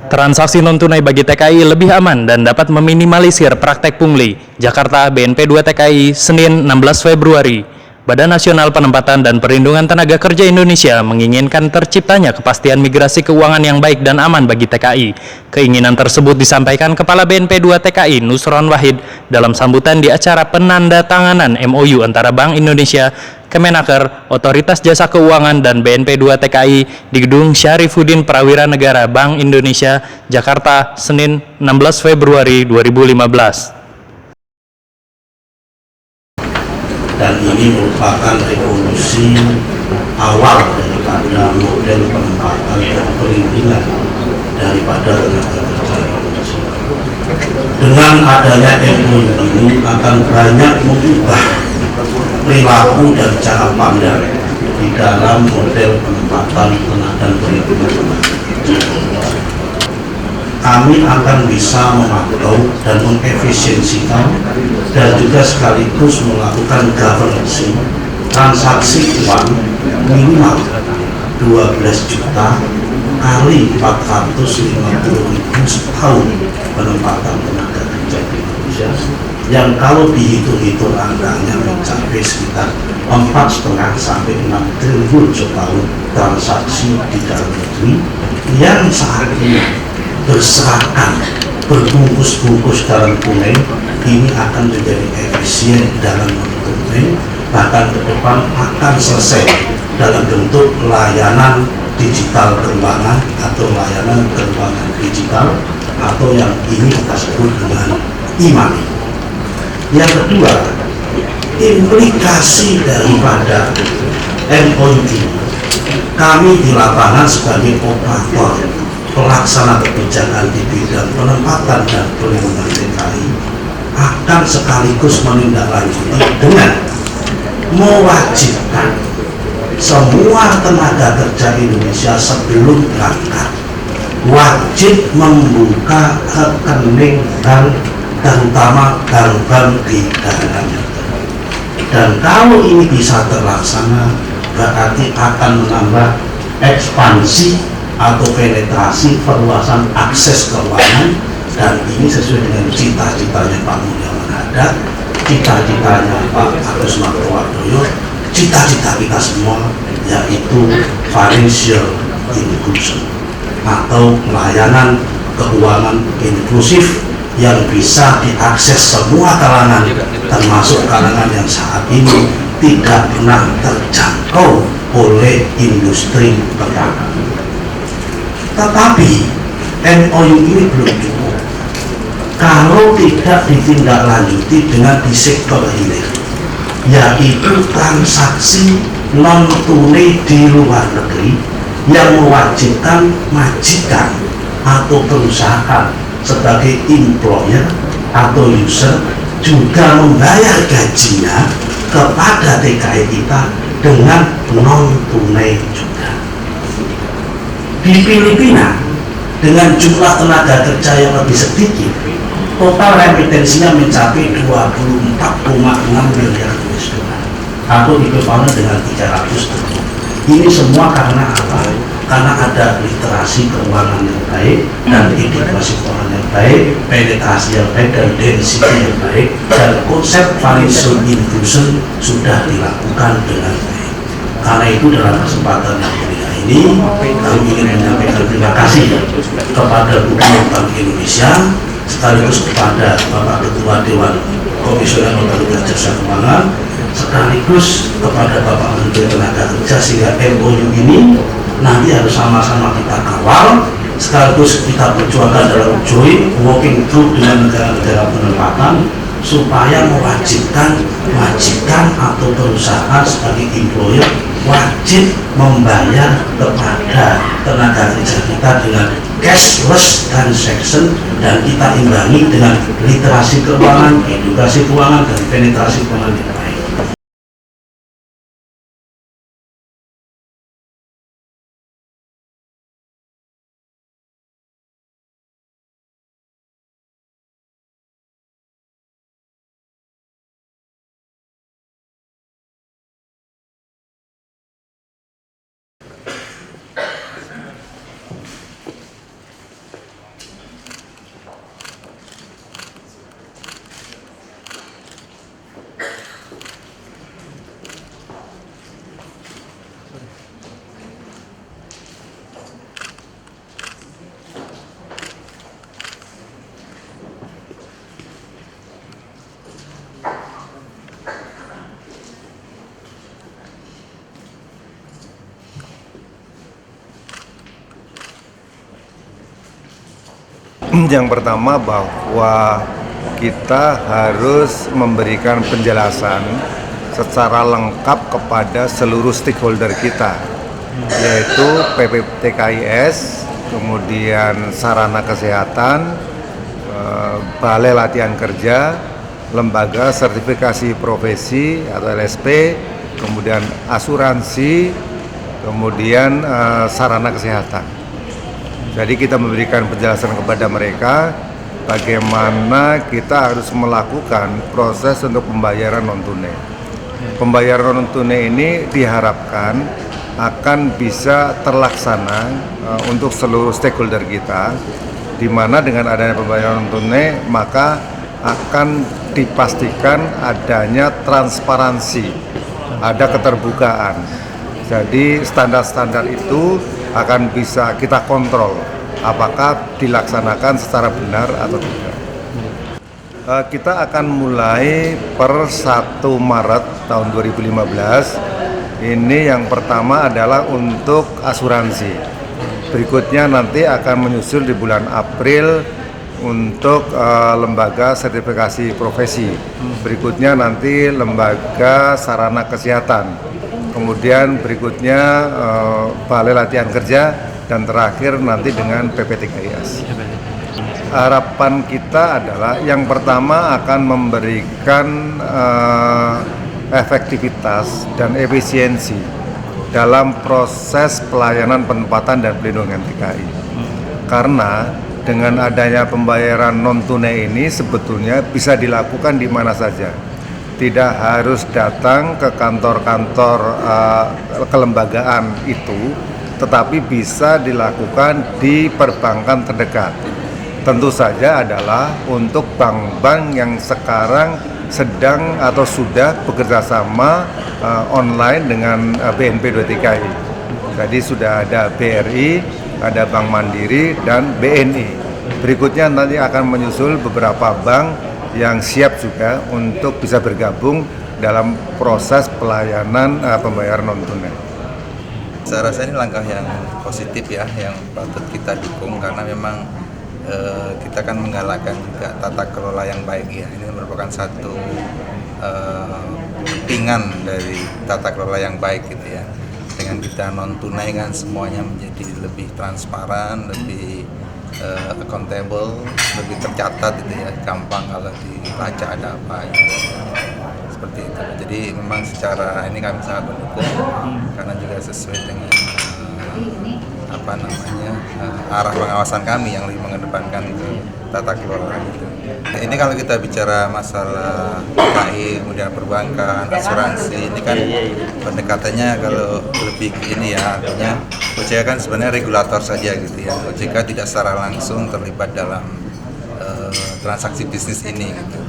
Transaksi non-tunai bagi TKI lebih aman dan dapat meminimalisir praktek pungli. Jakarta, BNP 2 TKI, Senin 16 Februari. Badan Nasional Penempatan dan Perlindungan Tenaga Kerja Indonesia menginginkan terciptanya kepastian migrasi keuangan yang baik dan aman bagi TKI. Keinginan tersebut disampaikan Kepala BNP 2 TKI Nusron Wahid dalam sambutan di acara penandatanganan MOU antara Bank Indonesia, Kemenaker, Otoritas Jasa Keuangan, dan BNP 2 TKI di Gedung Syarifuddin Prawira Negara Bank Indonesia, Jakarta, Senin 16 Februari 2015. Dan ini merupakan revolusi awal daripada model penempatan dan perlindungan daripada tenaga kerja Indonesia. Dengan adanya MOU ini akan banyak mengubah perilaku dan cara pandang di dalam model penempatan dan perlindungan tenaga kerja. Kami akan bisa memantau dan mengefisiensikan dan juga sekaligus melakukan governance transaksi uang minimal 12 juta kali 450.000 setahun penempatan tenaga kerja di Indonesia, yang kalau dihitung-hitung angkanya mencapai sekitar 4,5 sampai 6 triliun setahun transaksi di dalam negeri yang saat ini berserakan berbungkus-bungkus dalam tunai. Ini akan menjadi efisien dalam bentuk tunai, bahkan ke depan akan selesai dalam bentuk layanan digital keuangan atau layanan keuangan digital atau yang ini kita sebut dengan e-money. Yang kedua, implikasi daripada MOU ini, kami di lapangan sebagai operator pelaksana kebijakan di bidang penempatan dan perlindungan TKI akan sekaligus menindaklanjuti dengan mewajibkan semua tenaga kerja Indonesia sebelum berangkat wajib membuka rekening bank, terutama bank-bank di dalam negeri. Dan kalau ini bisa terlaksana, berarti akan menambah ekspansi atau penetrasi perluasan akses keuangan, dan ini sesuai dengan cita-citanya Pak Mulyawan Hadad, cita-citanya Pak Agus Martowardoyo, cita-cita kita semua, yaitu financial inclusion atau layanan keuangan inklusif yang bisa diakses semua kalangan, termasuk kalangan yang saat ini tidak pernah terjangkau oleh industri perdagangan. Tetapi MOU ini belum cukup kalau tidak ditindaklanjuti dengan di sektor hilir, yaitu transaksi non tunai di luar negeri yang mewajibkan majikan atau perusahaan sebagai employer atau user juga membayar gajinya kepada TKI kita dengan non tunai juga. Di Filipina dengan jumlah tenaga kerja yang lebih sedikit, total remitensinya mencapai 24,6 miliar US dollar atau ekuivalen dengan 300 triliun. Ini semua karena apa? Karena ada literasi keuangan yang baik dan edukasi keuangan yang baik, penetrasi yang baik dan density yang baik, dan konsep financial inclusion sudah dilakukan dengan baik. Karena itu dalam kesempatan yang mulia ini kami ingin menyampaikan terima kasih kepada Gubernur Bank Indonesia sekaligus kepada Bapak Ketua Dewan Komisioner Otoritas Jasa Keuangan sekaligus kepada Bapak Menteri Tenaga Kerja, sehingga MOU ini nanti harus sama-sama kita kawal sekaligus kita perjuangkan dalam joint working group dengan negara-negara penempatan supaya mewajibkan majikan atau perusahaan sebagai employer wajib membayar kepada tenaga kerja kita dengan cashless transaction, dan kita imbangi dengan literasi keuangan, edukasi keuangan, dan penetrasi keuangan yang baik. Yang pertama bahwa kita harus memberikan penjelasan secara lengkap kepada seluruh stakeholder kita, yaitu PPTKIS, kemudian sarana kesehatan, balai latihan kerja, lembaga sertifikasi profesi atau LSP, kemudian asuransi, kemudian sarana kesehatan. Jadi kita memberikan penjelasan kepada mereka bagaimana kita harus melakukan proses untuk pembayaran non-tunai. Pembayaran non-tunai ini diharapkan akan bisa terlaksana untuk seluruh stakeholder kita, di mana dengan adanya pembayaran non-tunai maka akan dipastikan adanya transparansi, ada keterbukaan. Jadi standar-standar itu akan bisa kita kontrol apakah dilaksanakan secara benar atau tidak. Kita akan mulai per 1 Maret tahun 2015. Ini yang pertama adalah untuk asuransi. Berikutnya nanti akan menyusul di bulan April untuk lembaga sertifikasi profesi. Berikutnya nanti lembaga sarana kesehatan. Kemudian berikutnya balai latihan kerja, dan terakhir nanti dengan PPTKIS. Harapan kita adalah yang pertama akan memberikan efektivitas dan efisiensi dalam proses pelayanan penempatan dan pelindungan TKI. Karena dengan adanya pembayaran non-tunai ini sebetulnya bisa dilakukan di mana saja. Tidak harus datang ke kantor-kantor kelembagaan itu, tetapi bisa dilakukan di perbankan terdekat. Tentu saja adalah untuk bank-bank yang sekarang sedang atau sudah bekerja sama online dengan BNP 2 TKI. Jadi sudah ada BRI, ada Bank Mandiri, dan BNI. Berikutnya nanti akan menyusul beberapa bank yang siap juga untuk bisa bergabung dalam proses pelayanan pembayaran non-tunai. Saya rasa ini langkah yang positif ya, yang patut kita dukung karena memang kita kan menggalakkan juga tata kelola yang baik ya. Ini merupakan satu kepingan dari tata kelola yang baik gitu ya. Dengan kita non-tunai kan semuanya menjadi lebih transparan, lebih accountable, lebih tercatat gitu ya, gampang kalau dibaca ada apa gitu. Seperti itu. Jadi memang secara ini kami sangat mendukung karena juga sesuai dengan arah pengawasan kami yang lebih mengedepankan tata kelola gitu. Ini kalau kita bicara masalah TKI, kemudian perbankan, asuransi, ini kan pendekatannya kalau lebih ini ya, artinya OJK kan sebenarnya regulator saja gitu ya. OJK tidak secara langsung terlibat dalam transaksi bisnis ini gitu.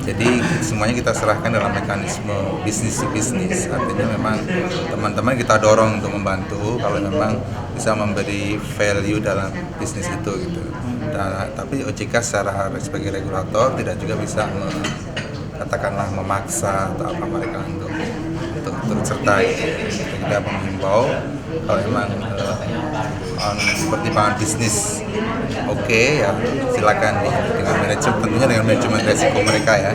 Jadi semuanya kita serahkan dalam mekanisme bisnis to bisnis. Artinya memang teman-teman kita dorong untuk membantu kalau memang bisa memberi value dalam bisnis itu gitu. Dan, tapi OJK secara sebagai regulator tidak juga bisa katakanlah memaksa atau apa mereka untuk turut serta gitu. Kita menghimbau kalau memang pertimbangan bisnis oke, ya silakan dengan manajemen, tentunya dengan manajemen resiko mereka ya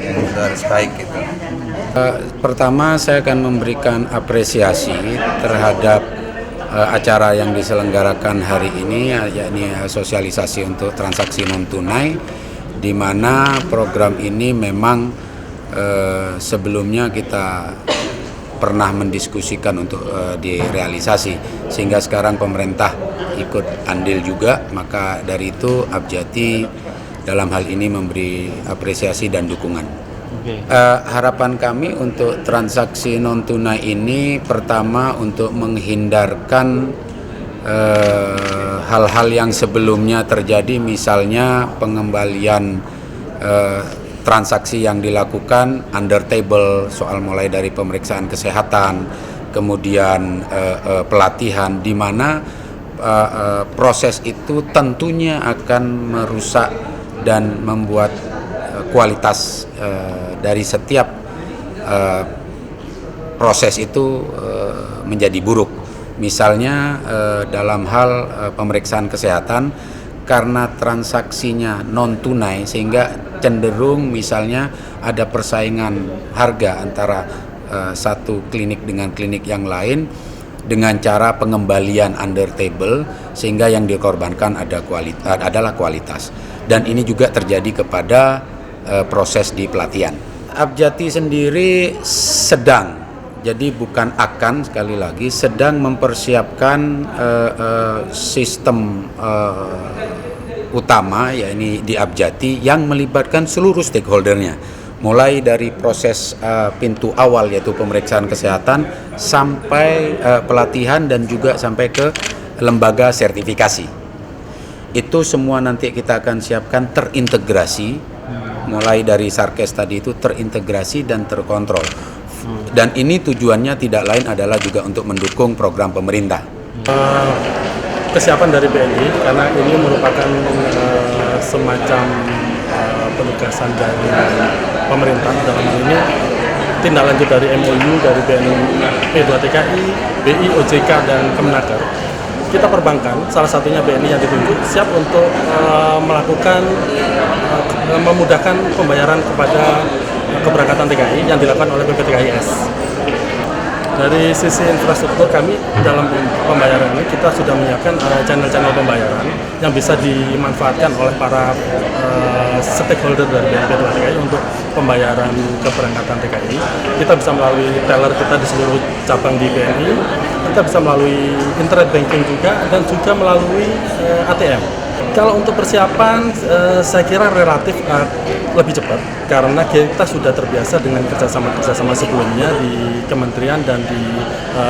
yang harus baik gitu. Pertama saya akan memberikan apresiasi terhadap acara yang diselenggarakan hari ini, yakni sosialisasi untuk transaksi non tunai, di mana program ini memang sebelumnya kita pernah mendiskusikan untuk direalisasi, sehingga sekarang pemerintah ikut andil juga. Maka dari itu Abjati dalam hal ini memberi apresiasi dan dukungan. Harapan kami untuk transaksi non tunai ini pertama untuk menghindarkan hal-hal yang sebelumnya terjadi, misalnya pengembalian transaksi yang dilakukan under table, soal mulai dari pemeriksaan kesehatan, kemudian pelatihan, di mana proses itu tentunya akan merusak dan membuat kualitas dari setiap proses itu menjadi buruk. Misalnya dalam hal pemeriksaan kesehatan, karena transaksinya non tunai sehingga cenderung misalnya ada persaingan harga antara satu klinik dengan klinik yang lain dengan cara pengembalian under table sehingga yang dikorbankan adalah kualitas. Dan ini juga terjadi kepada proses di pelatihan. Abjati sendiri sedang, jadi bukan akan, sekali lagi sedang mempersiapkan sistem utama yakni di Abjati yang melibatkan seluruh stakeholdernya, mulai dari proses pintu awal yaitu pemeriksaan kesehatan sampai pelatihan dan juga sampai ke lembaga sertifikasi. Itu semua nanti kita akan siapkan terintegrasi, mulai dari Sarkes tadi itu terintegrasi dan terkontrol. Dan ini tujuannya tidak lain adalah juga untuk mendukung program pemerintah. Kesiapan dari BNI karena ini merupakan semacam penugasan dari pemerintah dalam hal ini tindak lanjut dari MOU dari BNI P2TKI, BI, OJK dan Kemenaker. Kita perbankan, salah satunya BNI yang ditunjuk siap untuk melakukan memudahkan pembayaran kepada keberangkatan TKI yang dilakukan oleh PPTKIS. Dari sisi infrastruktur kami dalam pembayaran ini kita sudah menyiapkan channel-channel pembayaran yang bisa dimanfaatkan oleh para stakeholder dari BNP 2 TKI untuk pembayaran keberangkatan TKI. Kita bisa melalui teller kita di seluruh cabang di BNI, kita bisa melalui internet banking juga dan juga melalui ATM. Kalau untuk persiapan saya kira relatif lebih cepat karena kita sudah terbiasa dengan kerjasama sebelumnya di kementerian dan di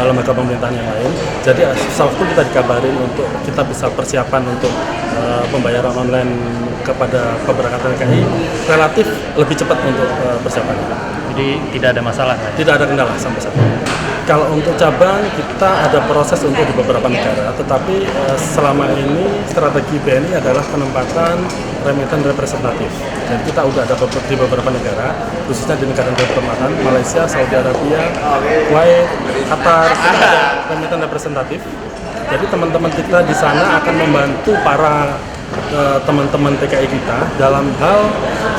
lembaga pemerintahan yang lain. Jadi waktu kita dikabarin untuk kita bisa persiapan untuk pembayaran online kepada keberangkatan TKI relatif lebih cepat untuk persiapan. Jadi tidak ada masalah? Tidak ada kendala sampai saat ini. Kalau untuk cabang kita ada proses untuk di beberapa negara, tetapi selama ini strategi BNI adalah penempatan remiten representatif. Dan kita sudah ada di beberapa negara, khususnya di negara berkembang, Malaysia, Saudi Arabia, Kuwait, Qatar, kita ada remiten representatif. Jadi teman-teman kita di sana akan membantu para teman-teman TKI kita dalam hal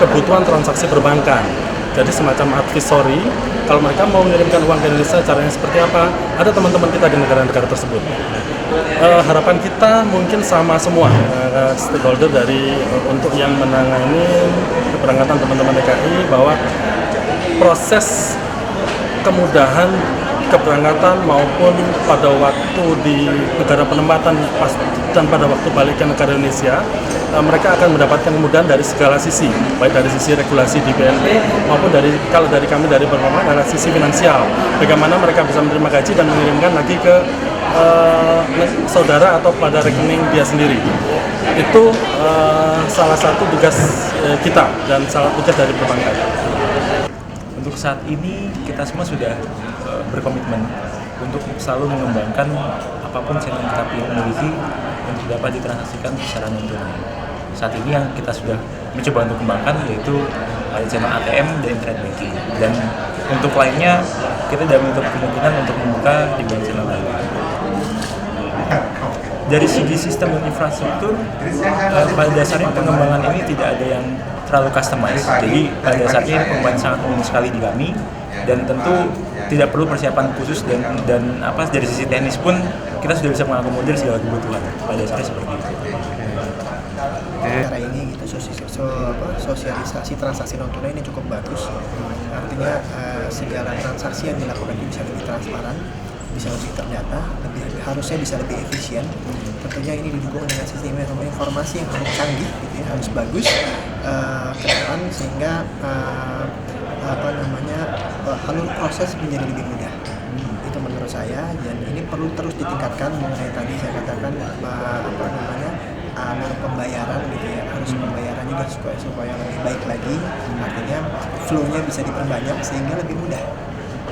kebutuhan transaksi perbankan. Jadi semacam advisory, kalau mereka mau mengirimkan uang ke Indonesia caranya seperti apa, ada teman-teman kita di negara-negara tersebut. Harapan kita mungkin sama semua stakeholder dari untuk yang menangani keberangkatan teman-teman TKI bahwa proses kemudahan keberangkatan maupun pada waktu di negara penempatan dan pada waktu balik ke negara Indonesia, mereka akan mendapatkan kemudahan dari segala sisi, baik dari sisi regulasi di BNP maupun kalau dari kami dari Perbankan adalah sisi finansial, bagaimana mereka bisa menerima gaji dan mengirimkan lagi ke saudara atau pada rekening dia sendiri. Itu salah satu tugas kita dan salah tugas dari perbankan. Untuk saat ini kita semua sudah berkomitmen untuk selalu mengembangkan apapun yang kita miliki untuk dapat ditransaksikan secara non tunai. Saat ini yang kita sudah mencoba untuk kembangkan yaitu channel ATM dan internet banking. Dan untuk lainnya kita tidak menutup kemungkinan untuk membuka di bank channel lain. Dari segi sistem dan infrastruktur, pada dasarnya pengembangan ini tidak ada yang terlalu customized. Jadi pada dasarnya ini pengembangan sangat umum sekali di kami dan tentu tidak perlu persiapan khusus dan dari sisi teknis pun kita sudah bisa mengakomodir segala kebutuhan. Pada dasarnya seperti itu. Cara ini gitu sosialisasi transaksi non tunai ini cukup bagus. Artinya segala transaksi yang dilakukan ini bisa lebih transparan, bisa lebih terdata, harusnya bisa lebih efisien. Tentunya ini didukung dengan sistem informasi yang harus canggih, gitu ya, harus bagus ke depan sehingga alur proses menjadi lebih mudah. Itu menurut saya, dan ini perlu terus ditingkatkan mengenai tadi saya katakan alur pembayaran gitu ya, harus pembayaran juga supaya lebih baik lagi. Artinya flow-nya bisa diperbanyak sehingga lebih mudah.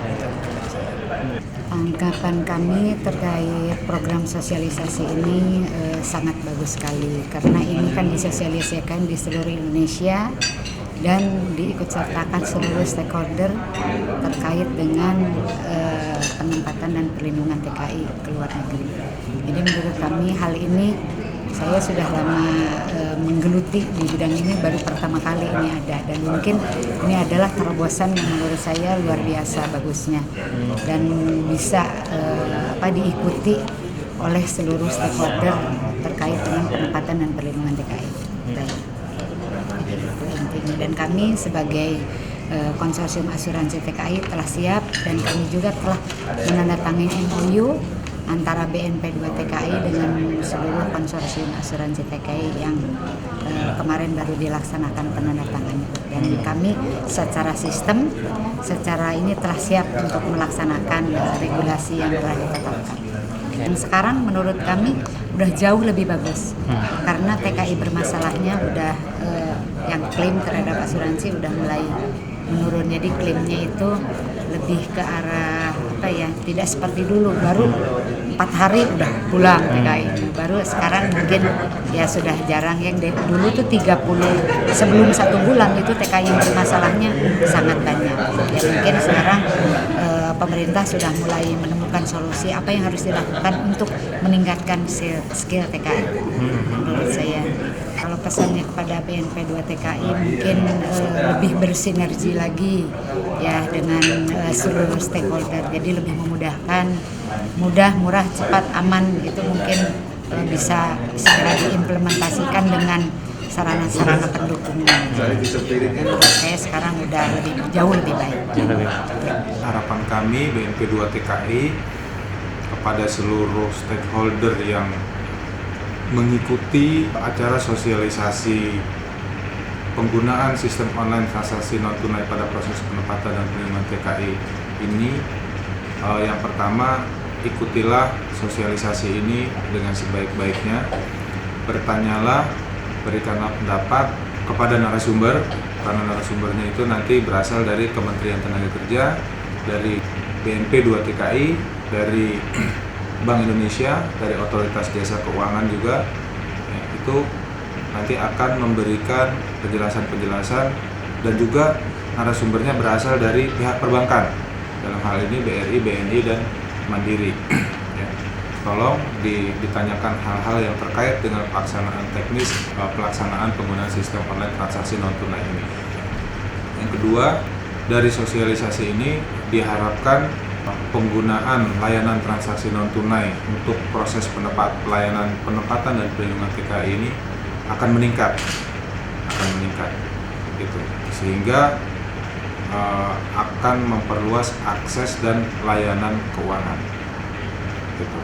Itu menurut saya. Tanggapan kami terkait program sosialisasi ini sangat bagus sekali karena ini kan disosialisasikan di seluruh Indonesia dan diikutsertakan seluruh stakeholder terkait dengan penempatan dan perlindungan TKI ke luar negeri. Jadi menurut kami hal ini Saya sudah lama menggeluti di bidang ini, baru pertama kali ini ada, dan mungkin ini adalah terobosan yang menurut saya luar biasa bagusnya dan bisa diikuti oleh seluruh stakeholder terkait dengan penempatan dan perlindungan TKI. Itu intinya. Dan kami sebagai konsorsium asuransi TKI telah siap, dan kami juga telah menandatangani MOU antara BNP 2 TKI dengan seluruh konsorsium asuransi TKI yang kemarin baru dilaksanakan penandatangannya. Dan kami secara sistem, secara ini telah siap untuk melaksanakan regulasi yang telah ditetapkan. Dan sekarang menurut kami udah jauh lebih bagus, karena TKI bermasalahnya udah yang klaim terhadap asuransi udah mulai menurun. Jadi klaimnya itu lebih ke arah tidak seperti dulu, baru 4 hari udah pulang TKI. Baru sekarang mungkin ya sudah jarang, yang dulu tuh 30 sebelum 1 bulan itu TKI bermasalahnya sangat banyak. Ya mungkin sekarang pemerintah sudah mulai menemukan solusi apa yang harus dilakukan untuk meningkatkan skill TKI. Menurut saya, kalau pesannya kepada BNP 2 TKI mungkin lebih bersinergi lagi ya dengan seluruh stakeholder, jadi lebih memudahkan, mudah, murah, cepat, aman, itu mungkin bisa segera diimplementasikan dengan sarana-sarana pendukungnya. Saya sekarang udah jauh lebih baik. Harapan kami BNP 2 TKI kepada seluruh stakeholder yang mengikuti acara sosialisasi penggunaan sistem online transaksi non tunai pada proses penempatan dan perlindungan TKI ini, yang pertama, ikutilah sosialisasi ini dengan sebaik-baiknya, bertanyalah, berikanlah pendapat kepada narasumber, karena narasumbernya itu nanti berasal dari Kementerian Tenaga Kerja, dari BNP 2 TKI, dari Bank Indonesia, dari Otoritas Jasa Keuangan juga, ya, itu nanti akan memberikan penjelasan-penjelasan, dan juga narasumbernya berasal dari pihak perbankan, dalam hal ini BRI, BNI, dan Mandiri. Ya, tolong ditanyakan hal-hal yang terkait dengan pelaksanaan teknis, pelaksanaan penggunaan sistem online transaksi non tunai ini. Yang kedua, dari sosialisasi ini diharapkan penggunaan layanan transaksi non tunai untuk proses pelayanan penempatan dan perlindungan TKI ini akan meningkat, gitu. Sehingga akan memperluas akses dan layanan keuangan, gitu.